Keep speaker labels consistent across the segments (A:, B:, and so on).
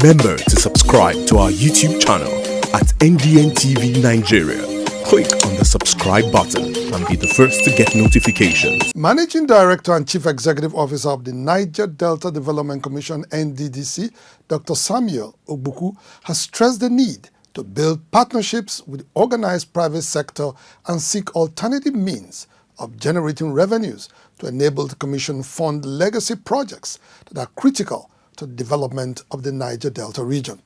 A: Remember to subscribe to our YouTube channel at NDN Nigeria. Click on the subscribe button and be the first to get notifications.
B: Managing Director and Chief Executive Officer of the Niger Delta Development Commission, Nddc, Dr. Samuel Ogbuku, has stressed the need to build partnerships with the organized private sector and seek alternative means of generating revenues to enable the Commission fund legacy projects that are critical to the development of the Niger Delta region.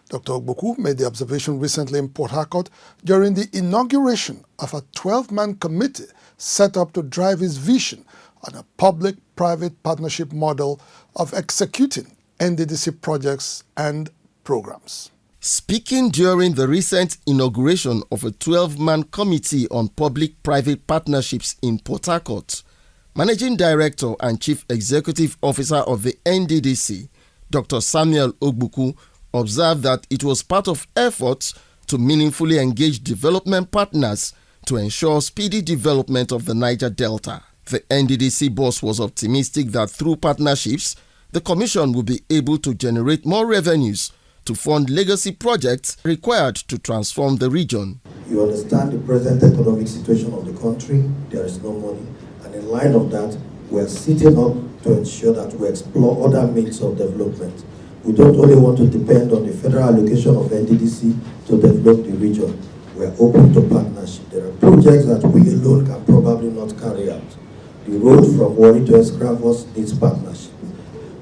B: Dr. Ogbuku made the observation recently in Port Harcourt during the inauguration of a 12-man committee set up to drive his vision on a public-private partnership model of executing NDDC projects and programs.
C: Speaking during the recent inauguration of a 12-man committee on public-private partnerships in Port Harcourt, Managing Director and Chief Executive Officer of the Nddc, Dr. Samuel Ogbuku, observed that it was part of efforts to meaningfully engage development partners to ensure speedy development of the Niger Delta. The Nddc boss was optimistic that through partnerships, the Commission will be able to generate more revenues to fund legacy projects required to transform the region.
D: You understand the present economic situation of the country, there is no money, and in line of that, we are sitting up to ensure that we explore other means of development. We don't only want to depend on the federal allocation of NDDC to develop the region. We are open to partnership. There are projects that we alone can probably not carry out. The road from Warri to Escravos needs partnership.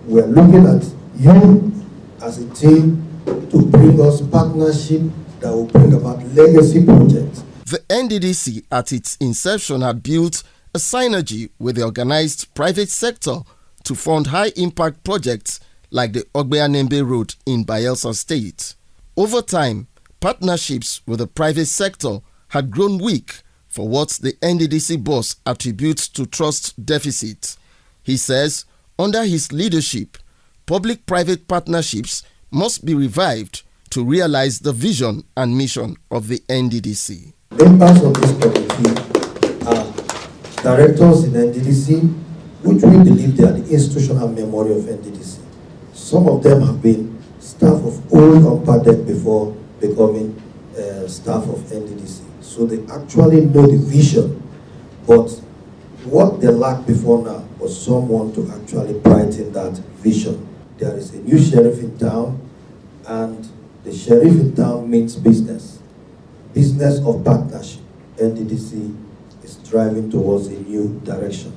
D: We are looking at you as a team to bring us partnership that will bring about legacy projects.
C: The Nddc at its inception had built a synergy with the organized private sector to fund high-impact projects like the Ogbuku Road in Bayelsa State. Over time, partnerships with the private sector had grown weak for what the Nddc boss attributes to trust deficit. He says, under his leadership, public-private partnerships must be revived to realize the vision and mission of the Nddc.
D: Members of this committee are directors in NDDC, which we believe they are the institutional memory of NDDC. Some of them have been staff of old UNPADEC before becoming staff of NDDC. So they actually know the vision, but what they lacked before now was someone to actually brighten that vision. There is a new sheriff in town, and the sheriff in town means business. Business of partnership. NDDC is driving towards a new direction.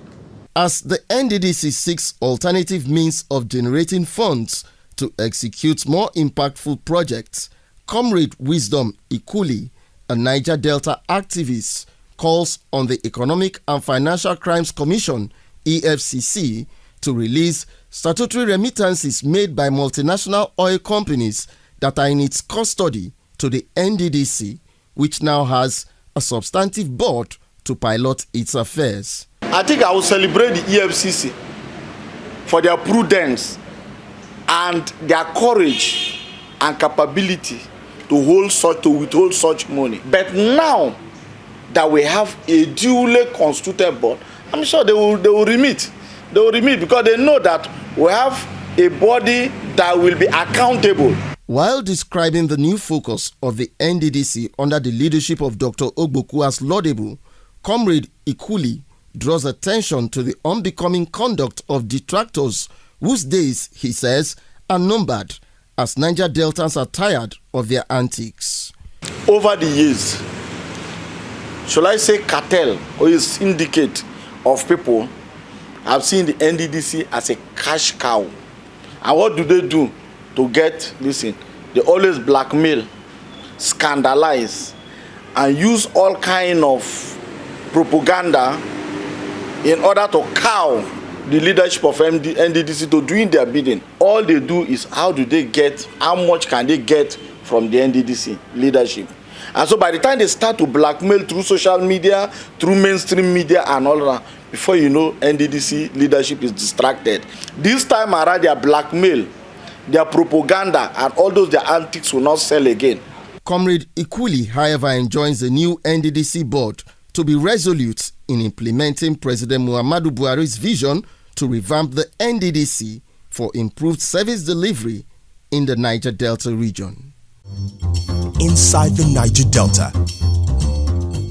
C: As the Nddc seeks alternative means of generating funds to execute more impactful projects, Comrade Wisdom Ikuli, a Niger Delta activist, calls on the Economic and Financial Crimes Commission, EFCC, to release statutory remittances made by multinational oil companies that are in its custody to the Nddc, which now has a substantive board to pilot its affairs.
E: I think I will celebrate the EFCC for their prudence and their courage and capability to withhold such money. But now that we have a duly constituted board, I'm sure they will remit. They will remit because they know that we have a body that will be accountable.
C: While describing the new focus of the Nddc under the leadership of Dr. Ogbuku as laudable, Comrade Ikuli draws attention to the unbecoming conduct of detractors whose days, he says, are numbered as Niger Deltans are tired of their antics.
E: Over the years, shall I say cartel or a syndicate of people have seen the Nddc as a cash cow. And what do they do to get, listen, they always blackmail, scandalize, and use all kind of propaganda in order to cow the leadership of Nddc to doing their bidding. All they do is how much can they get from the Nddc leadership. And so by the time they start to blackmail through social media, through mainstream media and all that, before you know, Nddc leadership is distracted. This time around, their blackmail, their propaganda, and all those their antics will not sell again.
C: Comrade Ikuli, however, enjoins the new Nddc board to be resolute in implementing President Muhammadu Buhari's vision to revamp the Nddc for improved service delivery in the Niger Delta region.
A: Inside the Niger Delta,